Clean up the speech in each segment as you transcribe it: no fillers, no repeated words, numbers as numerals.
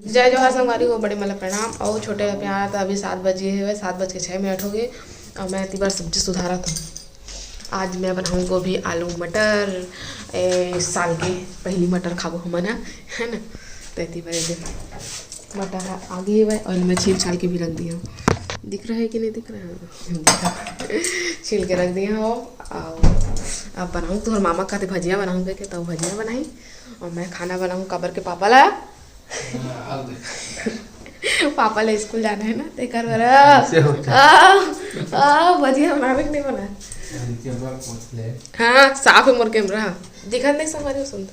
जय जोहार संगवारी हो, बड़े मतलब प्रणाम। और छोटे प्यार था। अभी 7 बजे है, 7:06 हो गए और मैं इतनी बार सब्जी सुधारा था। आज मैं बनाऊँ गोभी आलू मटर। साल के पहली मटर खाबो हमन है ना, तो इतनी बार मटर आगे हुआ और मैं छील छाल के भी रख दिया। दिख रहा है कि नहीं दिख रहा है? छील के रख दिया हो। अब बनाऊँ तो मामा का भजिया बनाऊँगा कि तो भजिया बनाई और मैं खाना बनाऊँ। कबर के पापा ला पापा ले स्कूल जाना है ना, ते कर भजिया बनावे नहीं बना। हाँ साफ है मोर कैमरा दिखा नहीं संगवारी सुन।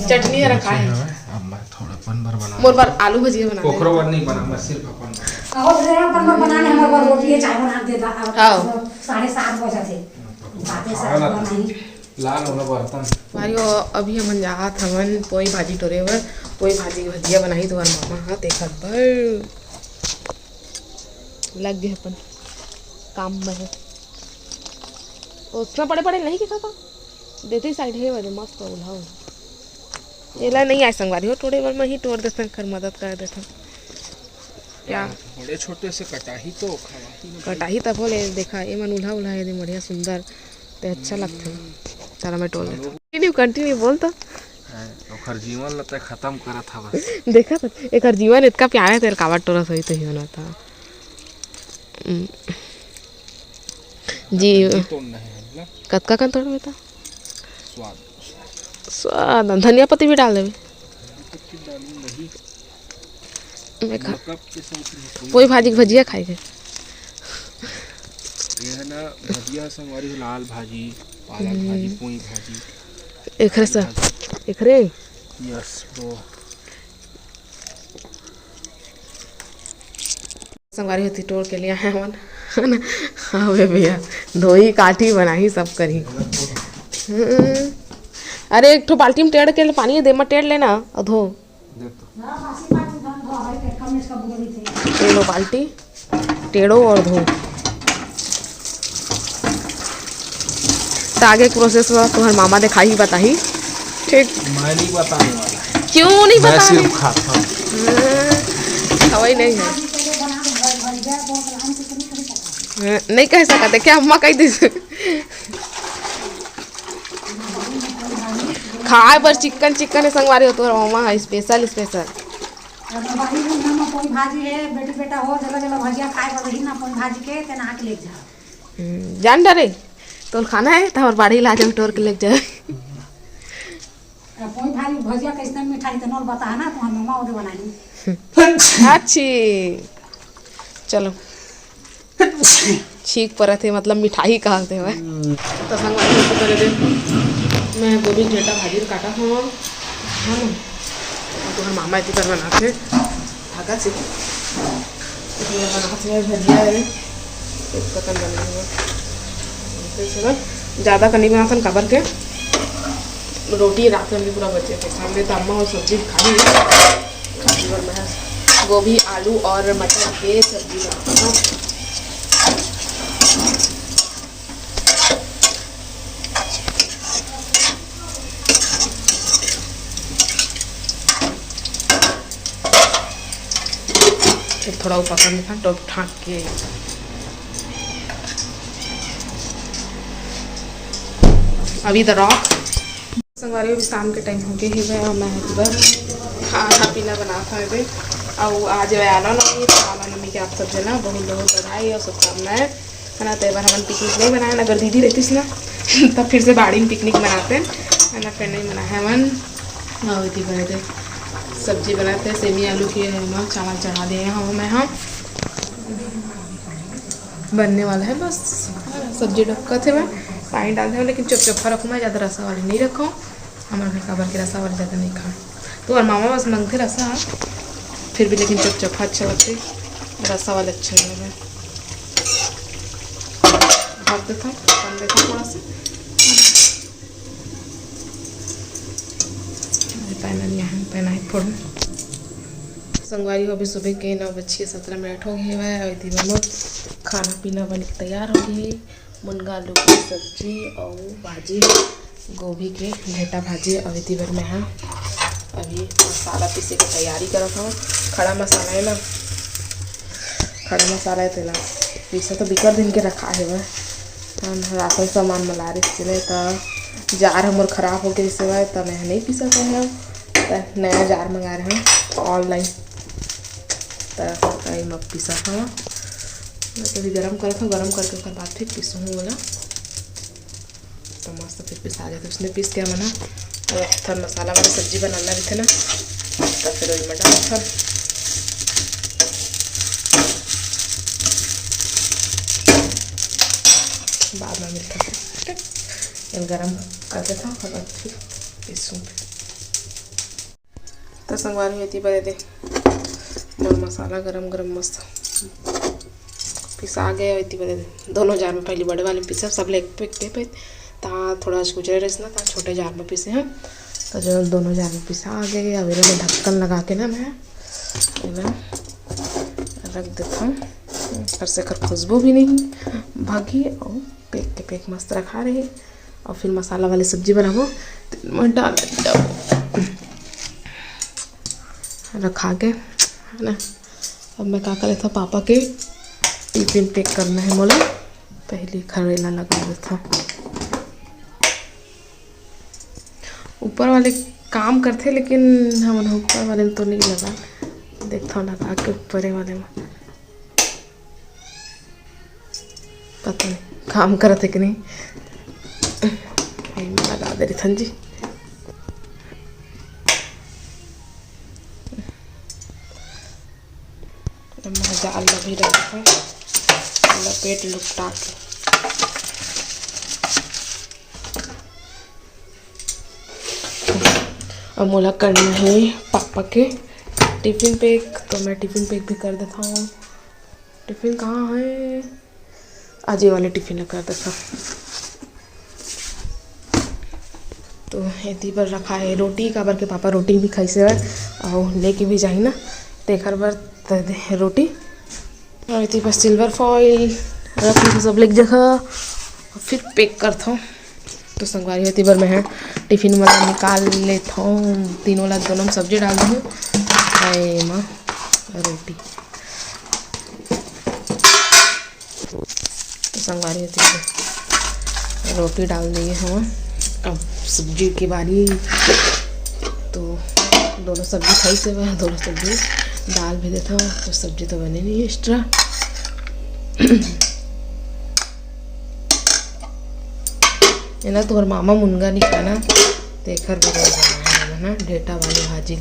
चटनी है रखा है। अब मैं थोड़ा पन भर बना मोर बार आलू भजिया बना पोखरो बार नहीं बना, मैं सिर्फ अपन बनाने हमर बार रोटी चाय बना देता। हां 7:30 बजे थे बातें सब लाल वाला बर्तन मारियो। अभी हमन जात हमन पोई भाजी टोरे बर, पोई भाजी की भजिया बनाई तो मामा हाँ देखत भर लग गए अपन काम में है। उतना बड़े बड़े नहीं किसा था देते साइड है वाले मस्त उल्हा एला नहीं आए संगवारी हो टोड़े बर में ही तोड़ देते कर मदद कर देते क्या बड़े छोटे से कटाही तो कटाही तब बोले देखा ये मन उल्हा उल्हा है बढ़िया सुंदर तो अच्छा लगता है। चलो मैं टोल देता कंटिन्यू बोल तो ओखर जीवन लते खत्म करत था बस। देखा तो एक जीवन इतना प्यारा तेरे कावट टोरा सही तो ही होना था जी। कतका कन तोड़ बेटा स्वाद स्वाद धनिया पत्ती भी डाल देवे। कोई भाजी भजिया खाएंगे ये ना भजिया संगवारी लाल भाजी पालक भाजी पुई भाजी एकरे से एकरे यस ब्रो संगवारी होती तोड़ के लिया है मन है ना। हाँ वे भैया धोई काटी बनाई सब करी। अरे एक ठो बाल्टी में टेढ़ के पानी दे मत टेढ़ लेना और धो ले लो बाल्टी टेढ़ो और धो। तो आगे प्रोसेस हुआ तो हर मामा दिखाई बताई ठीक। मैं नहीं बताने वाला। क्यों नहीं मैं बताने? सिर्फ खाता हूँ। हवाई नहीं है नहीं कह सकते क्या अम्मा कही थी खाए पर चिकन चिकन है संगवारी हो तो मामा है स्पेशल स्पेशल कोई भाजी है बेटी बेटा हो जला जला भजिया खाए वाला ही ना कोई भाजी के ते ना के ले जा जान डरे तो खाना है तो और बाड़ी ला जाओ टोर के ले जाए। कोई भाजी भजिया कैसे मिठाई तो नल बता है ना तो हम मम्मा ओदे बनाई अच्छी चलो छीक पर थे मतलब मिठाई कहते हैं तो संगवारी को करे दे मैं गोभी डेटा भाजी काटा हूँ है ना तो हर मामा इतनी कर बनाते धागा से बनाते भजिया है एक कतन बनेगा ज़्यादा करनी बनाता कबर के रोटी रात में भी पूरा बचे थे सामने तो अम्मा और सब्जी खाई और मैं गोभी आलू और मटर के सब्जी बनाता हूँ। फिर थोड़ा ऊपर करने का टॉप ढाँक के अभी द रॉक संगवारी भी शाम के टाइम हो गए ही और मैं बस खाना पीना बना था और आज आला नमी तो आला नमी के आप सब जना बहुत बहुत बधाई और शुभकामनाएं है ना। तो बार हम पिकनिक नहीं बनाया ना, अगर दीदी रहती ना तब फिर से बाड़ी में पिकनिक मनाते है ना। फिर नहीं मना है मन और इतनी बड़े थे सब्जी बनाते सेमी आलू की हम चावल चढ़ा दिए हम मैं हाँ बनने वाला है बस सब्जी डक्का थे मैं पानी डालते हैं लेकिन चुपचापा रखूँ मैं ज़्यादा रसा वाली नहीं रखूँ। हमारे घर काबर के रसा वाली ज़्यादा नहीं खाऊँ तो और मामा बस मांगते रसा फिर भी लेकिन चुपचापा अच्छा लगते रसा वाले अच्छे लगे भर देता हूँ बन देता थोड़ा सा पैनल यहाँ पैना है थोड़ा संगवारी हो अभी सुबह के 9:17 हो गए है और इतनी खाना पीना बन के तैयार हो गई। मुनगा आलू की सब्जी और भाजी गोभी के भेटा भाजी और इतनी बार में हाँ अभी मसाला पीसे की तैयारी करत हूँ। खड़ा मसाला है ना, खड़ा मसाला है तेला पीसा तो बिकर दिन के रखा है वह राशन सामान मला रही तो जार हमर ख़राब हो गए इसे वह तो मैं नहीं पी सकते हैं तो नया जार मंगा रहे हैं ऑनलाइन तो मैं पीसा था मैं कभी गरम करता हूँ, गरम करके उसके बाद फिर पीसूँ बोला तो मस्त फिर पिसा गया। तो उसने पीस के मना थर मसाला वाला सब्जी बनाना भी थे ना तो फिर वही में डाल था बाद में मिलता फिर गरम कर देता हूँ और फिर पीसूँ। तो संगवारी होती बड़े दे और मसाला गरम गरम मस्त पिसा गया होती बड़े दे दोनों जार में पहले बड़े वाले पीसा सब ले पे ता थोड़ा कुचरे रहे ना ता छोटे जार में पीसे हैं तो जो दोनों जार में पिसा आ गए। अब इन्हें ढक्कन लगा के ना मैं रख देता हूँ घर से कर खुशबू भी नहीं भागी और पेक के पेक मस्त रखा रहे और फिर मसाला वाली सब्जी बनाबो तो डाल रखा के है ना। अब मैं क्या कर लेता हूँ पापा के टिफिन पैक करना है मोला पहले खरेला लगा देता हूँ। ऊपर वाले काम करते लेकिन हम ऊपर वाले में तो नहीं लगा देखता हूँ लगा के ऊपर वाले में पता नहीं काम करते कि नहीं लगा दे रही थन जी। जाल भी रखा लपेट लुपटा के और मोला करना है पापा के टिफ़िन पैक तो मैं टिफ़िन पैक भी कर देता हूँ। टिफ़िन कहाँ है आज ये वाले टिफ़िन कर देता तो एती पर रखा है रोटी काबर के पापा रोटी भी खाई से और लेके भी जाही ना तेखर बर रोटी और इतनी पर सिल्वर फॉइल रख सब लेक जगह और फिर पैक करता हूँ। तो संगवारी होती बार मैं टिफिन वाला निकाल लेता हूँ तीनों ला दोनों में सब्जी डाल दूँ माँ रोटी तो संगवारी होती है रोटी डाल दिए हम। अब सब्जी की बारी तो दोनों सब्जी खाई से वह दोनों सब्जी दाल भी देता हूँ तो सब्जी तो बने नहीं एक्स्ट्रा ना तो मामा मुनगा नहीं खाना तेखर भी बनाना है ना डेटा वाली भाजी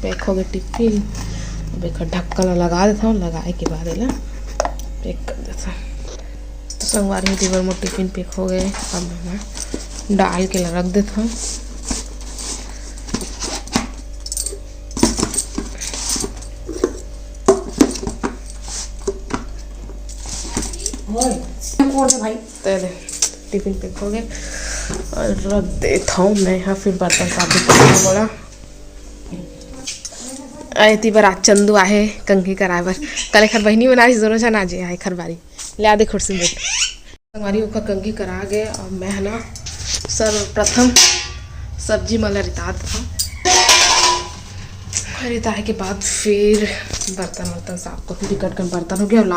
पैक हो गया टिफिन। अब एक ढक्कन लगा देता हूँ लगाए के बाद ना पैक कर देता हूँ। तो संगवारी में दीवार में टिफिन पैक हो गए। अब मैं डाल के रख देता हूँ। तो टिफिन पैक हो गए और रख देता हूँ मैं यहाँ फिर बर्तन साफ भी करना बोला आती बार आज चंदू आहे कंघी कराए बर कल खर बहनी बना रही दोनों जन आज आए खर बारी ले आदे खुर्सी बैठ हमारी ऊपर कंघी करा गए। और मैं है ना सर्वप्रथम सब्जी मला रिता था रिताए के बाद फिर बर्तन साफ को फिर कट कर बर्तन हो गया और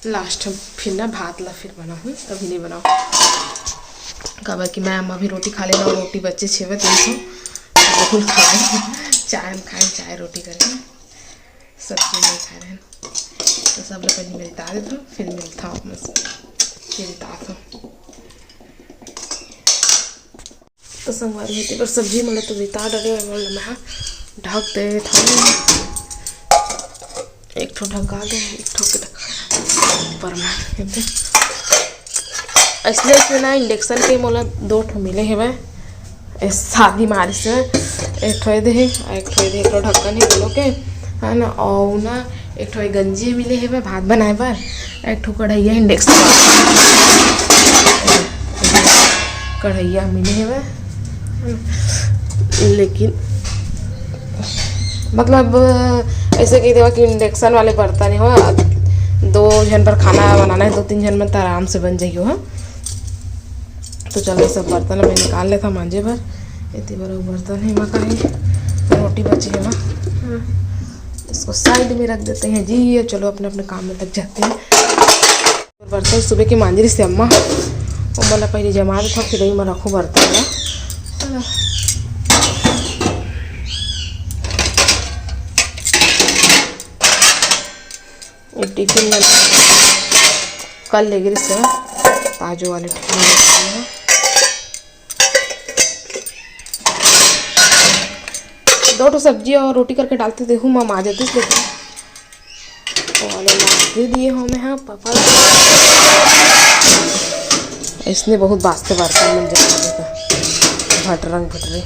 लास्ट फिर ना भात ला फिर बनाऊँ कभी नहीं बनाऊँ कबर कि मैं अम्मा भी रोटी खा लेना और रोटी बच्चे 6 बजे 300 बिल्कुल खाए चाय में खाए चाय रोटी करें सब्जी नहीं खा रहे हैं तो सब लोग पहले मिलता देता हूँ फिर मिलता हूँ अपने फिर रिता तो संगवारी होती पर सब्जी मतलब तो रिता डरे मैं ढक दे था एक ठो ढका दे एक ठो के ऊपर में इसलिए ना इंडक्शन के मोला 2 ठो मिले है शादी मारी से एक ठो दे है एक ठो ढक्कन है दोनों के है ना। और ना एक ठो गंजी मिले है भात बनाए पर, एक ठो कढ़ैया इंडक्शन कढ़ैया मिले है। लेकिन मतलब ऐसे कह देवा कि इंडक्शन वाले बर्तन हो, 2 जन पर खाना बनाना है, 2-3 जन में तो आराम से बन जाइए हो। तो चलो सब बर्तन मैं निकाल लेता मांझे भर। इतनी बड़ा बर्तन है मका है, रोटी बची है माँ, इसको साइड में रख देते हैं जी। चलो अपने अपने काम में लग जाते हैं। बर्तन सुबह की मांझरी से अम्मा और मला पहले जमा था, फिर ही मैं रखूँ बर्तन है। ये टिफिन में कल ले गई इससे ताजो वाले टिफिन में। दो तो सब्जी और रोटी करके डालते देखूँ माँ आ जाती, लेकिन वाले दे दिए हो मैं। हाँ पापा इसने बहुत बास्ते बर्तन मिल जाता भट रंग भटरे।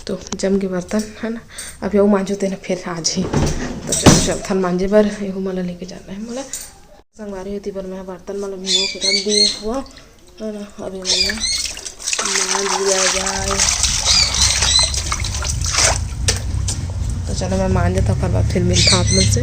तो जम के बर्तन है ना, अब यू मांझो तेना फिर आज ही। तो चल थन मांझे पर यू मला लेके जाना है। मला संगवारी होती पर मैं बर्तन मतलब भिगो के रख दिए हुआ है ना। अभी मैंने मांझ लिया जाए। तो चलो मैं मांझ था, फिर मिलता आप मुझसे।